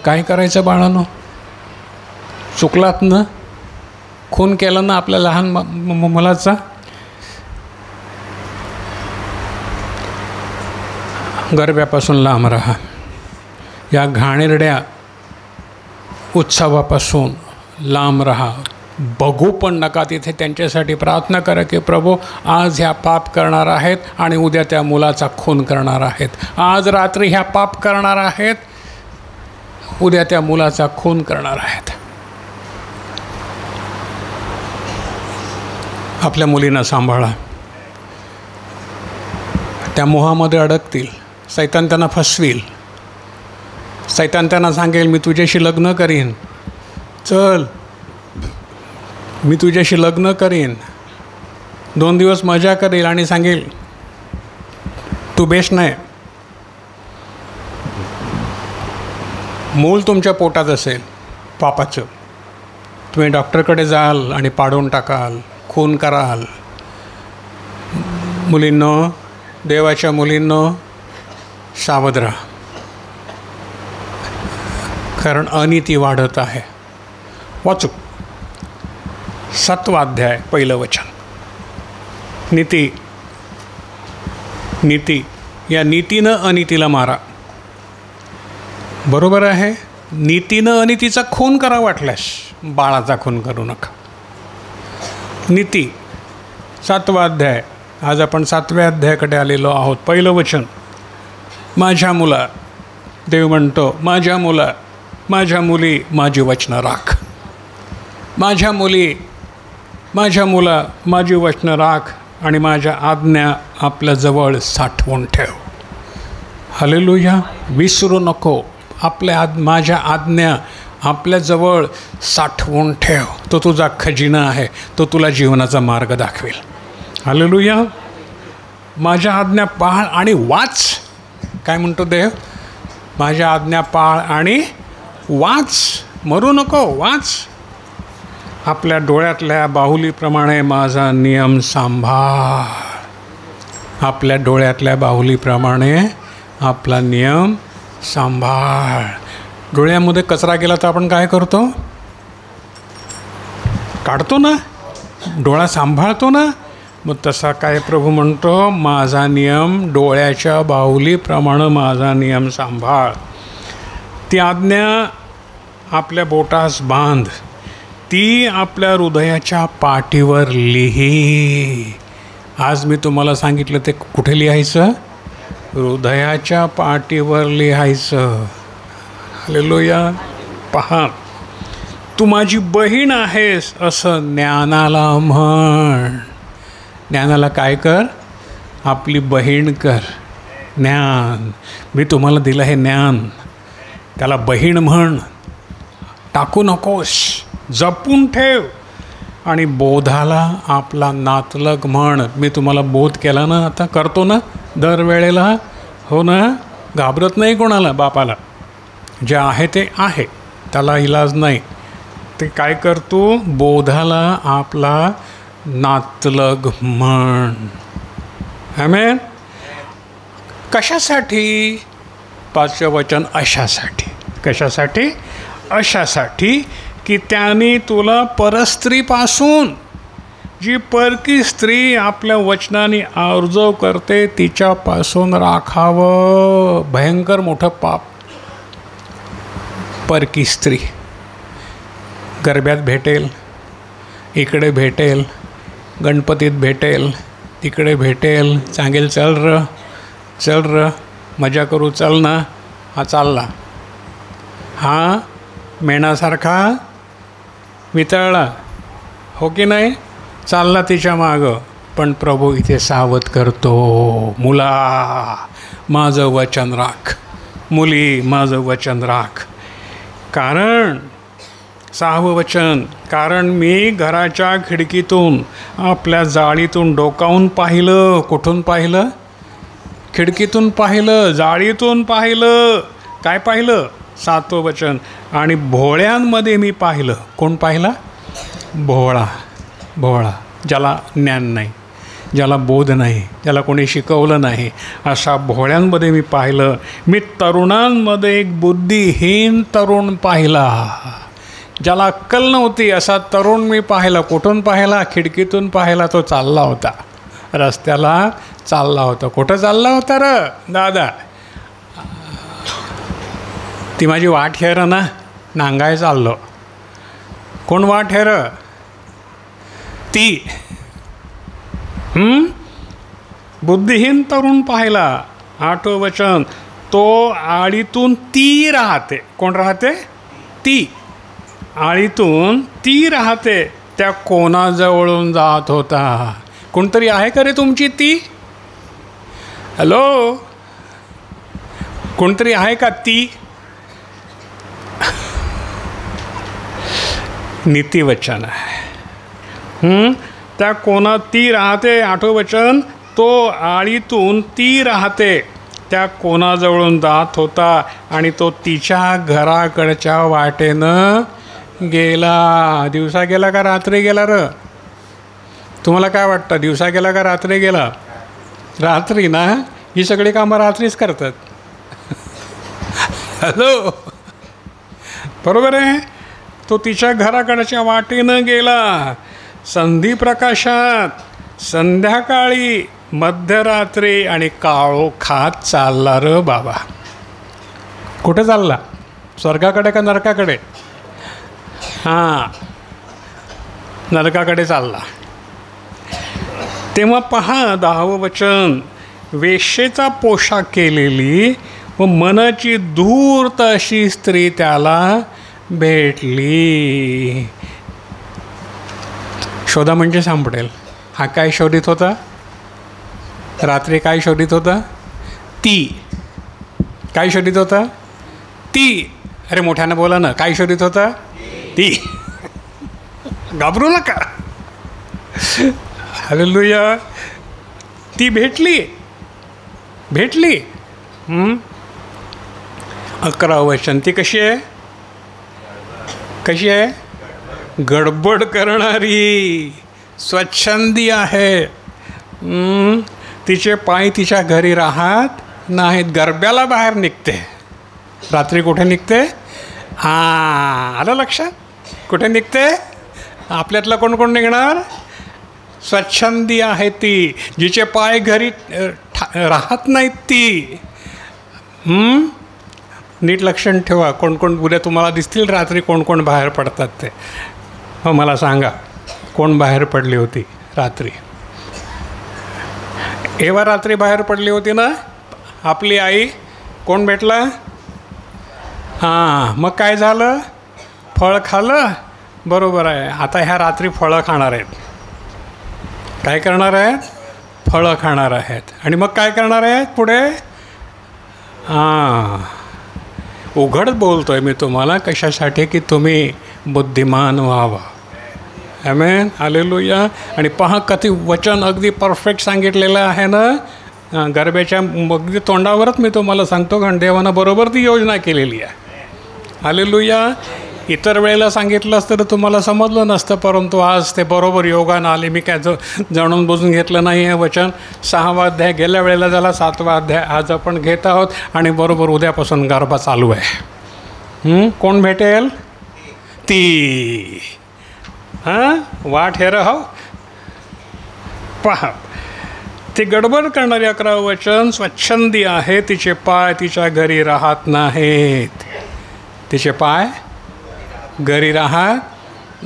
काय करायचं बाळांनो? चुकलात ना, खून केला ना आपल्या लहान मुलाचा, गरब्यापासून लांब राहा. या घाणेरड्या उत्सवापासून लांब राहा. बघू पण नका तिथे. त्यांच्यासाठी प्रार्थना करा की प्रभू आज ह्या पाप करणार आहेत आणि उद्या त्या मुलाचा खून करणार आहेत. आज रात्री ह्या पाप करणार आहेत, उद्या त्या मुलाचा खून करणार आहेत. आपल्या मुलींना सांभाळा. त्या मोहामध्ये अडकतील. सैतान त्यांना फसवील. सैतान त्यांना सांगेल मी तुझ्याशी लग्न करीन, चल मी तुझ्याशी लग्न करीन, 2 दिवस मजा करेल आणि सांगेल तू बेस्ट नाही. मूल तुमच्या पोटात असेल पापाचं, तुम्ही डॉक्टरकडे जाल आणि पाडून टाकाल, खून कराल. मुलींनो, देवाच्या मुलींनो, सावध राहा, कारण अनीती वाढत आहे. वाचू 7वा अध्याय 1 वचन. नीती, नीती. या नीतीनं अनीतीला मारा. बरोबर आहे. नीतीनं अनीतीचा खून करा, वाटल्यास बाळाचा खून करू नका. नीती 7वा अध्याय. आज आपण 7व्या अध्यायाकडे आलेलो आहोत. 1 वचन. माझ्या मुला, देव म्हणतो, माझ्या मुला, माझ्या मुली माझी वचनं राख. माझ्या मुली, माझ्या मुला माझी वचनं राख आणि माझ्या आज्ञा आपल्याजवळ साठवून ठेव. हालेलुया. विसरू नको. माझ्या आज्ञा आपल्याजवळ साठवून ठेव. तो तुझा खजिना आहे, तो तुला जीवनाचा मार्ग दाखवेल. हालेलुया. माझ्या आज्ञा पाळ आणि वाच. काय म्हणतो देव? माझ्या आज्ञा पाळ आणि वाच. मरू नको, वाच. आपल्या डोळ्यातल्या बाहुलीप्रमाणे माझा नियम सांभाळ. आपल्या डोळ्यातल्या बाहुलीप्रमाणे आपला नियम सांभाळ. डोळ्यामध्ये कचरा गेला तर आपण काय करतो? काढतो ना, डोळा सांभाळतो ना. मग तसा काय प्रभू म्हणतो, माझा नियम डोळ्याच्या बाहुलीप्रमाणे माझा नियम सांभाळ. ती आज्ञा आपल्या बोटास बांध, ती आपल्या हृदयाच्या पाठीवर लिही. आज मी तुम्हाला सांगितलं ते कुठे लिहायचं? हृदयाच्या पाठीवर लिहायचं. हालेलुया. पहा, तू माझी बहीण आहेस असं ज्ञानाला म्हण. ज्ञानाला काय कर? आपली बहीण कर. ज्ञान, मी तुम्हाला दिलं हे ज्ञान, त्याला बहीण म्हण. टाकू नकोस, जपून ठेव. आणि बोधाला आपला नातलग म्हण. मी तुम्हाला बोध केला ना, आता करतो ना दरवेळेला, हो ना. घाबरत नाही कोणाला, बापाला. जे आहे ते आहे, त्याला इलाज नाही. ते काय करतो? बोधाला आपला नातलग म्हण. आमेन. कशासाठी? 5वं वचन. अशासाठी. कशासाठी? अशासाठी की त्याने तुला परस्त्रीपासून जी परकी स्त्री आपल्या वचनाने आर्जव करते तिच्यापासून राखावं. भयंकर मोठं पाप. परकी स्त्री गरब्यात भेटेल, इकडे भेटेल, गणपतीत भेटेल, तिकडे भेटेल, सांगेल चल र मजा करू, चल ना. हा चालला, हा मेणासारखा वितळला, हो की नाही, चालला तिच्या मागं. पण प्रभू इथे सावध करतो, मुला माझं वचन राख, मुली माझं वचन राख. कारण 6वं वचन, कारण मी घराच्या खिडकीतून आपल्या जाळीतून डोकावून पाहिलं. कुठून पाहिलं? खिडकीतून पाहिलं, जाळीतून पाहिलं. काय पाहिलं? 7वं वचन, आणि भोळ्यांमध्ये मी पाहिलं. कोण पाहिला? भोळा, ज्याला ज्ञान नाही, ज्याला बोध नाही, ज्याला कोणी शिकवलं नाही, अशा भोळ्यांमध्ये मी पाहिलं. मी तरुणांमध्ये एक बुद्धिहीन तरुण पाहिला, ज्याला अक्कल नव्हती असा तरुण मी पाहिला. कुठून पाहिला? खिडकीतून पाहिला. तो चालला होता, रस्त्याला चालला होता. कुठं चालला होता र दादा? ती माझी वाट हेर ना, नांगाय चाललो. कोण वाट हेर? ती बुद्धिहीन तरुण पाहिला. 8वं वचन, तो आळीतून ती राहते. कोण राहते? ती आळीतून ती राहते, त्या कोणाजवळून जात होता. कोणतरी आहे का रे तुमची ती? हॅलो, कोणतरी आहे का ती? नीतिवचन आहे. त्या कोणा ती राहते. 8वं वचन, तो आळीतून ती राहते, त्या कोणाजवळून जात होता आणि तो तिच्या घराकडच्या वाटेनं गेला. दिवसा गेला का रात्री गेला र? तुम्हाला काय वाटतं, दिवसा गेला का रात्री गेला? रात्री ना, ही सगळी कामं रात्रीच करतात. हॅलो, बरोबर आहे. तो तिच्या घराकडच्या वाटेनं गेला, संधी प्रकाशात, संध्याकाळी, मध्यरात्री आणि काळोखात चालला र बाबा. कुठं चालला? स्वर्गाकडे का नरकाकडे? हां, नरकाकडे चालला. तेव्हा पहा 10वं वचन, वेश्येचा पोशाख केलेली व मनाची धूर्त अशी स्त्री त्याला भेटली. शोधा म्हणजे सापडेल. हा काय शोधित होता? रात्री काय शोधित होता? ती. काय शोधित होता? ती. अरे मोठ्यानं बोला ना, काय शोधित होता? ती. घाबरू नका. हालेलुया. ती भेटली. 11वं वचन, ती कशी आहे? कशी आहे? गडबड करणारी, स्वच्छंदी आहे. तिचे पाय तिच्या घरी राहत नाहीत, गरब्याला बाहेर निघते. रात्री कुठे निघते? हां, आलं लक्षात? कुठे निघते? आपल्यातलं कोण कोण निघणार? स्वच्छंदी आहे ती, जिचे पाय घरी राहत नाहीत ती. नीट लक्षण ठेवा. कोण कोण उद्या तुम्हाला दिसतील रात्री कोण कोण बाहेर पडतात ते. हो, मला सांगा कोण बाहेर पडली होती रात्री? एव्हा रात्री बाहेर पडली होती ना आपली आई. कोण भेटला? हां, मग काय झालं? फळ खाल्लं. बरोबर आहे. आता ह्या रात्री फळं खाणार आहेत. काय करणार आहेत? फळं खाणार आहेत. आणि मग काय करणार आहेत पुढे? हां, उघड बोलतो आहे मी तुम्हाला. कशासाठी? की तुम्ही बुद्धिमान व्हावं. आमेन, हालेलुया. आणि पहा कधी वचन अगदी परफेक्ट सांगितलेलं आहे ना. गरब्याच्या अगदी तोंडावरच मी तुम्हाला सांगतो, कारण देवानं बरोबर ती योजना केलेली आहे. हालेलुया. इतर वेळेला सांगितलं असतं तर तुम्हाला समजलं नसतं, परंतु आज ते बरोबर योगानं आले. मी काय जाणून बुजून घेतलं नाही हे वचन. 6वा अध्याय गेल्या वेळेला झाला, 7वा अध्याय आज आपण घेत आहोत आणि बरोबर उद्यापासून गरबा चालू आहे. कोण भेटेल? ती. हां, वाट हेर हो. पहा, ते गडबड करणारे 11 वचन, स्वच्छंदी आहे तिचे पाय तिच्या घरी राहत नाहीत. तिचे पाय घरी राहत.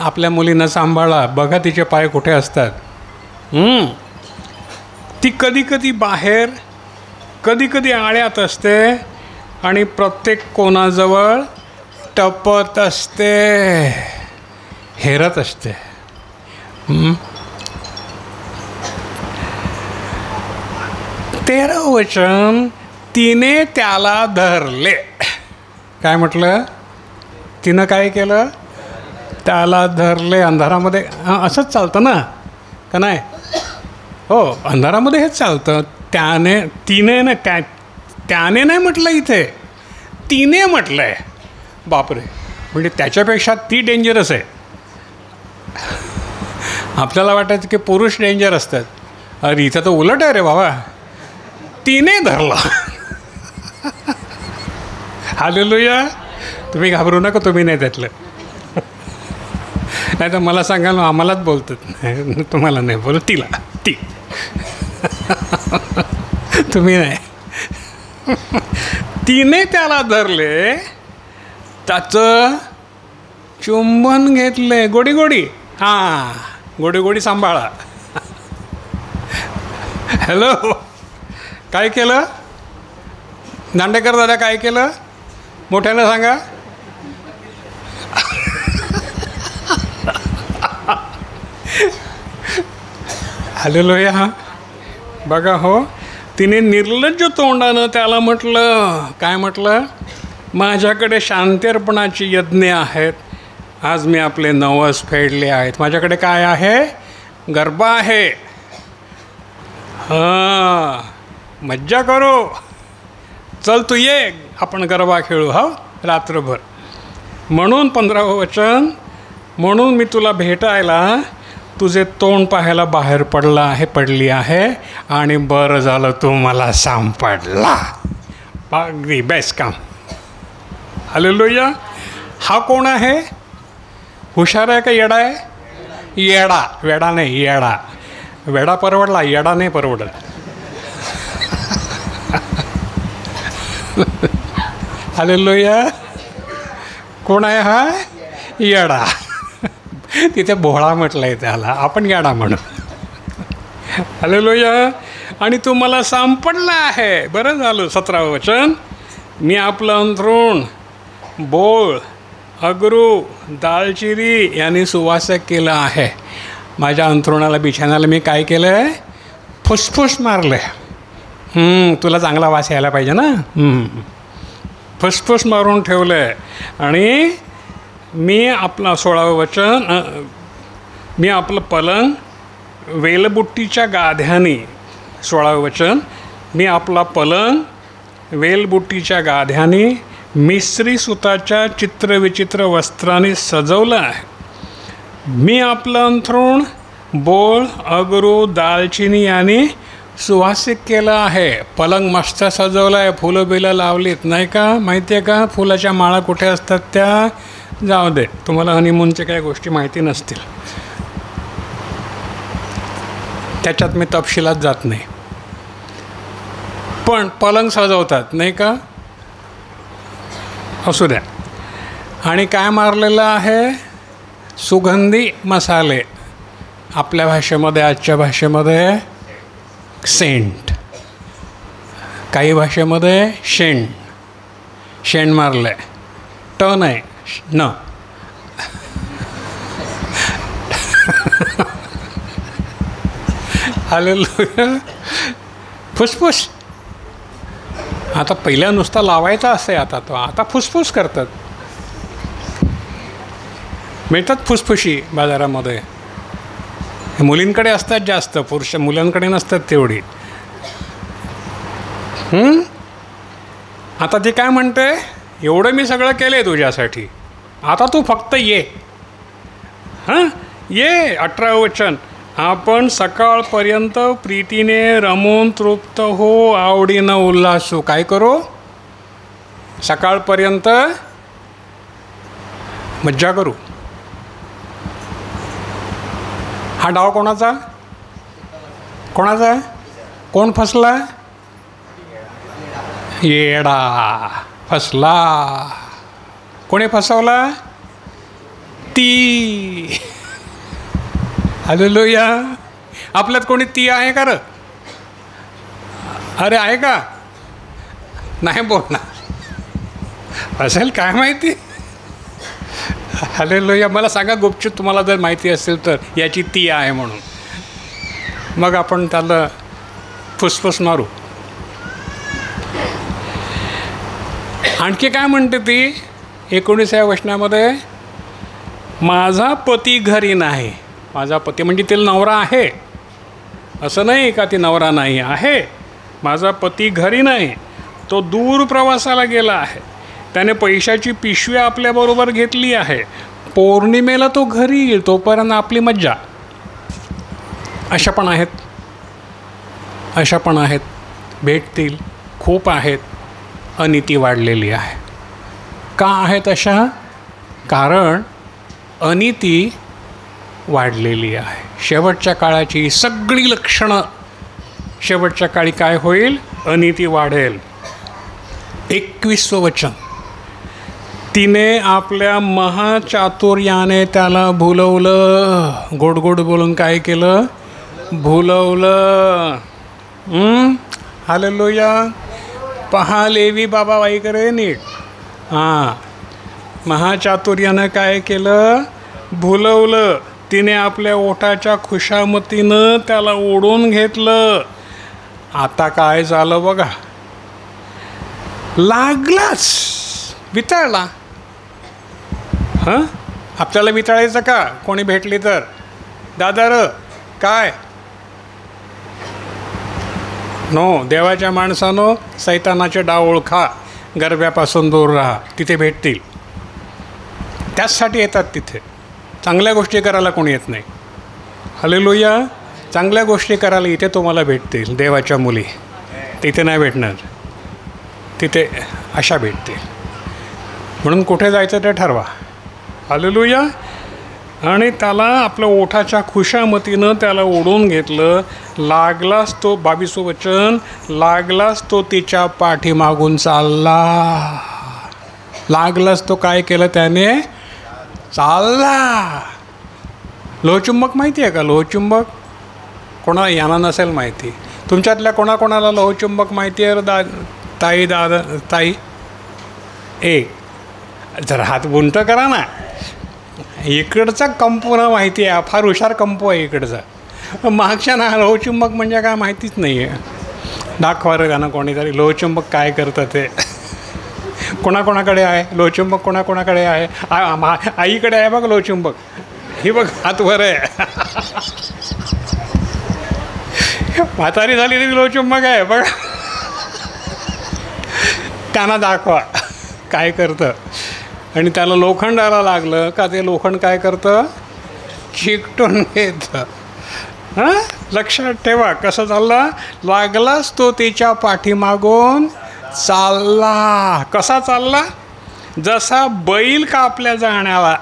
आपल्या मुलींना सांभाळा, बघा तिचे पाय कुठे असतात. ती कधी कधी बाहेर, कधी कधी आळ्यात असते आणि प्रत्येक कोणाजवळ टपत असते, हेरत असते. 13 वचन, तिने त्याला धरले. काय म्हटलं? तिनं काय केलं? त्याला धरले. अंधारामध्ये असंच चालतं ना, का नाही? हो, अंधारामध्ये हेच चालतं. तिने ना, त्याने नाही म्हटलं, इथे तिने म्हटलं आहे. बापरे, म्हणजे त्याच्यापेक्षा ती डेंजरस आहे. आपल्याला वाटायचं की पुरुष डेंजर असतात. अरे इथं तर उलट आहे रे बाबा, तिने धरला. हालेलुया. तुम्ही घाबरू नका, तुम्ही नाही त्यातलं. नाही तर मला सांगाल आम्हालाच बोलतात. नाही, तुम्हाला नाही बोलत, तिला, ती. तुम्ही नाही. तिने त्याला धरले, त्याचं चुंबन घेतले. गोडी गोडी, हां, गोडी गोडी सांभाळा. हॅलो, काय केलं दांडेकर दादा? काय केलं? मोठ्यानं सांगा. हालेलुया. हां, बघा हो, तिने निर्लज्ज तोंडानं त्याला म्हटलं. काय म्हटलं? माझ्याकडे शांतिर्पणाची यज्ञ आहेत, आज मी आपले नवस फेडले आहेत. माझ्याकडे काय आहे? गरबा आहे. हां, मज्जा करू. चल तू ये, आपण गरबा खेळू. हो, रात्रभर. म्हणून 15वं वचन, म्हणून मी तुला भेटायला तुझे तोंड पाहायला बाहेर पडली आहे आणि बरं झालं तू मला सापडला. अगदी बेस्ट काम. हालेलुया. हा कोण आहे? हुशार आहे का येडा आहे? येडा. वेडा नाही, येडा. वेडा परवडला, येडा नाही परवडत. हालेलुया. कोण आहे हा? येडा. तिथे भोळा म्हटलं आहे त्याला, आपण येडा म्हणू. हालेलुया. आणि तू मला सापडला आहे, बरं झालं. 17वं वचन, मी आपलं अंथरूण बोळ, अगरू, दालचिनी यांनी सुवासक केलं आहे. माझ्या अंथरुणाला, बिछाण्याला मी काय केलं आहे? फुसफुस मारलं आहे. तुला चांगला वास यायला पाहिजे ना. फुसफुस मारून ठेवलं आहे. आणि मी आपला 16वं वचन, मी आपलं पलंग वेलबुट्टीच्या गाद्याने. 16वं वचन, मी आपला पलंग वेलबुट्टीच्या गाद्याने मिस्री सुताच्या चित्रविचित्र वस्त्राने सजवलं आहे. मी आपलं अंथरूण बोळ, अगरू, दालचिनी यांनी सुवासिक केलं आहे. पलंग मस्त सजवलं आहे, फुलं बिलं लावलीत, नाही का? माहिती आहे का फुलाच्या माळा कुठे असतात त्या? जाऊ दे, तुम्हाला हनीमूनच्या काही गोष्टी माहिती नसतील, त्याच्यात मी तपशिलात जात नाही. पण पलंग सजवतात, नाही का? असू द्या. आणि काय मारलेलं आहे? सुगंधी मसाले. आपल्या भाषेमध्ये, आजच्या भाषेमध्ये सेंट, काही भाषेमध्ये शेण. शेण मारलं आहे. ट नाही, न. हालेलुया. फुसफुस. आता पहिल्या नुसता लावायचा असे, आता फुसफुस करतात. मिळतात फुसफुशी बाजारामध्ये. मुलींकडे असतात जास्त, मुलांकडे नसतात तेवढी. आता ती काय म्हणते? एवढं मी सगळं केलं आहे तुझ्यासाठी, आता तू फक्त ये. हां, ये. 18वं वचन, आपण सकाळपर्यंत प्रीतीने रमून तृप्त हो, आवडीनं उल्हासू. काय करू? सकाळपर्यंत मज्जा करू. हा डाव कोणाचा? कोणाचा? कोण फसला? येडा फसला. कोणी फसवला? ती. हालेलुया. आपल्यात कोणी ती आहे का? अरे आहे का? नाही बोलणार असेल, काय माहिती. हालेलुया. मला सांगा गुपचूप, तुम्हाला जर माहिती असेल तर याची ती आहे म्हणून, मग आपण त्याला फुसफुस मारू. आणखी काय म्हणते ती 19व्या वचनामध्ये? माझा पती घरी नाही. माझा पती म्हणजे तिला नवरा आहे असं नाही का, ती नवरा नाही आहे. माझा पती घरी नाही, तो दूर प्रवासाला गेला आहे. त्याने पैशाची पिशवी आपल्याबरोबर घेतली आहे. पौर्णिमेला तो घरी येईल, तोपर्यंत आपली मज्जा. अशा पण आहेत, अशा पण आहेत, भेटतील, खूप आहेत. अनिती वाढलेली आहे. का आहेत अशा? कारण अनिती वाढलेली आहे. शेवटच्या काळाची सगळी लक्षणं, शेवटच्या काळी काय होईल? अनिती वाढेल. 21वं वचन, तिने आपल्या महाचातुर्याने त्याला भुलवलं. गोड गोड बोलून काय केलं? भुलवलं. हालेलुया. पहा लेवी बाबा वाईकडे नीट. हां, महाचातुर्यानं काय केलं? भुलवलं. तिने आपल्या ओठाच्या खुशामतीनं त्याला ओढून घेतलं. आता काय झालं बघा? लागलाच, वितळला. हां, आपल्याला वितळायचं का कोणी भेटली तर? दादा काय? नो, देवाच्या माणसानो सैतानाचे डाव ओळखा, गरब्यापासून दूर राहा. तिथे भेटतील, त्याचसाठी येतात तिथे. चांगल्या गोष्टी करायला कोणी येत नाही. हालेलुया. चांगल्या गोष्टी करायला इथे तुम्हाला भेटतील. देवाच्या मुली तिथे नाही भेटणार, तिथे अशा भेटतील. म्हणून कुठे जायचं ते ठरवा. हालेलुया. आणि त्याला आपल्या ओठाच्या खुशामतीनं त्याला ओढून घेतलं. लागलाच तो, 22वं वचन, लागलाच तो तिच्या पाठीमागून चालला. लागलाच तो काय केलं त्याने? चालला. लोहचुंबक माहिती आहे का? लोहचुंबक कोणाला यांना नसेल माहिती. तुमच्यातल्या कोणाकोणाला लोहचुंबक माहिती आहे? ताई, दादा, ताई, जरा हात बुंट करा ना. इकडचा कंपूना माहिती आहे, फार हुशार कंपू आहे इकडचा. मागच्या ना लोहचुंबक म्हणजे काय माहितीच नाही आहे. दाखवा रे गाणं कोणीतरी लोहचुंबक काय करतं ते. कोणाकोणाकडे आहे लोहचुंबक? कोणाकोणाकडे आहे? आईकडे आहे बघ लोहचुंबक. ही बघ हातवर आहे. म्हातारी झाली तरी लोहचुंबक आहे बघ. त्यांना दाखवा काय करतं. आणि त्याला लोखंडाला लागलं का ते लोखंड काय करतं? चिकटून घेतं. हां, लक्षात ठेवा कसं चाललं. लागलाच तो तिच्या पाठीमागून चालला. कसा चालला? जसा बैल कापल्या जाण्याला.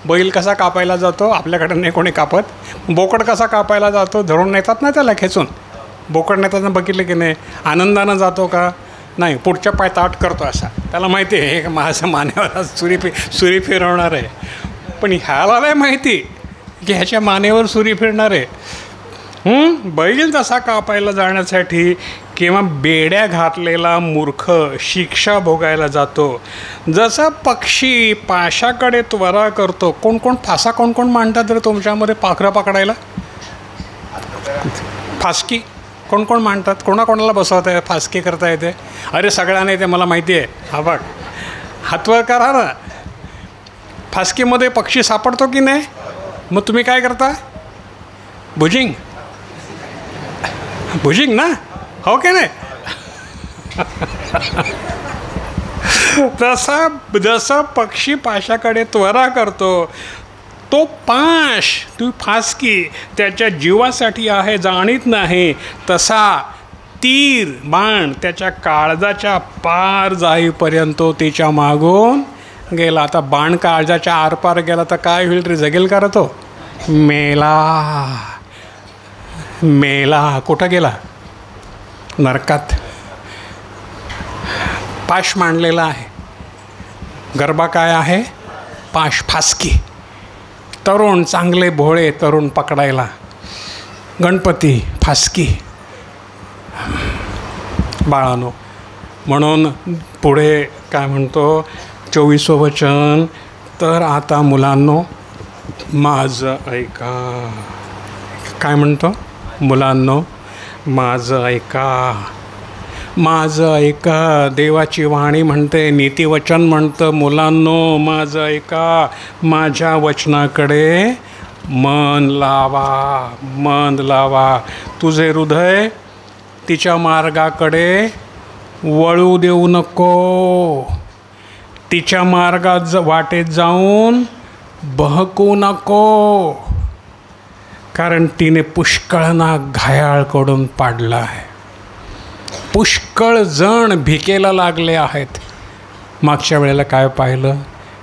बैल कसा कापायला जातो? आपल्याकडे नाही कोणी कापत. बोकड कसा कापायला जातो? धरून नेतात ना त्याला खेचून. बोकड नेताना बघितलं की नाही? आनंदानं जातो का? नाही, पुढच्या पाय ताट करतो असा. त्याला माहिती आहे हे माझ्या मानेवर सुरी फिरवणार आहे. पण ह्याला नाही माहिती की ह्याच्या मानेवर सुरी फिरणार आहे. बैल जसा कापायला जाण्यासाठी किंवा बेड्या घातलेला मूर्ख शिक्षा भोगायला जातो, जसा पक्षी पाशाकडे त्वरा करतो. कोण कोण फासा कोण कोण मांडतात रे तुमच्यामध्ये पाखरं पकडायला? फासकी कोण कोण मांडतात? कोणाकोणाला बसवता आहे? फासकी करता येते? अरे सगळ्यांना येते, मला माहिती आहे. हा बघ, हातवर करा ना. फासकीमध्ये पक्षी सापडतो की नाही? मग तुम्ही काय करता? भुजिंग ना, हो की नाही? जसा पक्षी पाशाकडे त्वरा करतो, तो पाश, ती फासकी त्याच्या जीवासाठी आहे जाणीत नाही, तसा तीर बाण त्याच्या काळजाच्या पार जाईपर्यंत तिच्या मागून गेला. आता बाण काळजाच्या आरपार गेला तर काय होईल रे? जगेल का रे तो? मेला. मेला कुठं गेला? नरकात. पाश मांडलेला आहे. गरबा काय आहे? पाश, फासकी. तरुण, चांगले भोळे तरुण पकडायला. गणपती, फासकी. बाळानो, म्हणून पुढे काय म्हणतो 24वं वचन, तर आता मुलांनो माझं ऐका. काय म्हणतो? मुलांनो माझं ऐका, माझं ऐका. देवाची वाणी म्हणते, नीतिवचन म्हणतं, मुलांनो माझं ऐका, माझ्या वचनाकडे मन लावा, मन लावा. तुझे हृदय तिच्या मार्गाकडे वळू देऊ नको. तिच्या मार्गात वाटेत जाऊन बहकू नको, कारण तिने पुष्कळना घायाळ करून पाडला आहे. पुष्कळ जण भिकेला लागले आहेत. मागच्या वेळेला काय पाहिलं?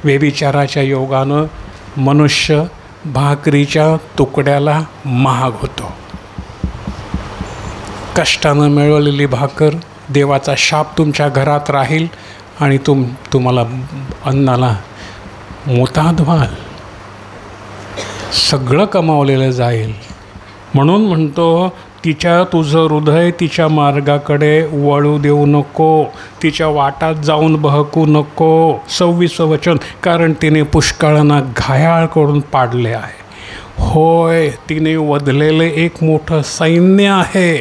व्यभिचाराच्या योगानं मनुष्य भाकरीच्या तुकड्याला महाग होतो. कष्टानं मिळवलेली भाकर देवाचा शाप तुमच्या घरात राहील आणि तुम्हाला अन्नाला मोताद व्हाल. सगळं कमावलेलं जाईल. म्हणून म्हणतो तुझं हृदय तिच्या मार्गाकडे वळू देऊ नको, तिच्या वाटात जाऊन बहकू नको. 26वं वचन, कारण तिने पुष्कळांना घायाळ करून पाडले आहे. होय, तिने वधलेले एक मोठं सैन्य आहे.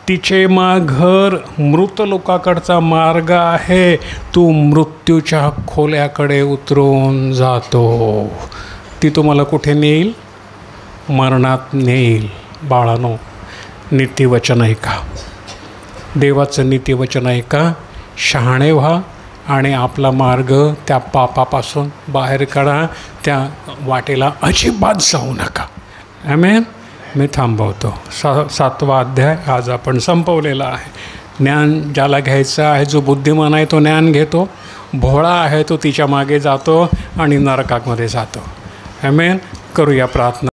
तिचे घर मृत लोकाकडचा मार्ग आहे. तू मृत्यूच्या खोल्याकडे उतरून जातो. ती तुम्हाला कुठे नेईल? मरणात नेईल. बाळानो, नीतिवचन ऐका, देवाचं नीतिवचन ऐका, शहाणे व्हा आणि आपला मार्ग त्या पापापासून बाहेर काढा. त्या वाटेला अजिबात जाऊ नका. आमेन. मी थांबवतो. 7वा अध्याय आज आपण संपवलेला आहे. ज्ञान ज्याला घ्यायचं आहे, जो बुद्धिमान आहे तो ज्ञान घेतो, भोळा आहे तो तिच्या मागे जातो आणि नरकामध्ये जातो. आमेन. करूया प्रार्थना.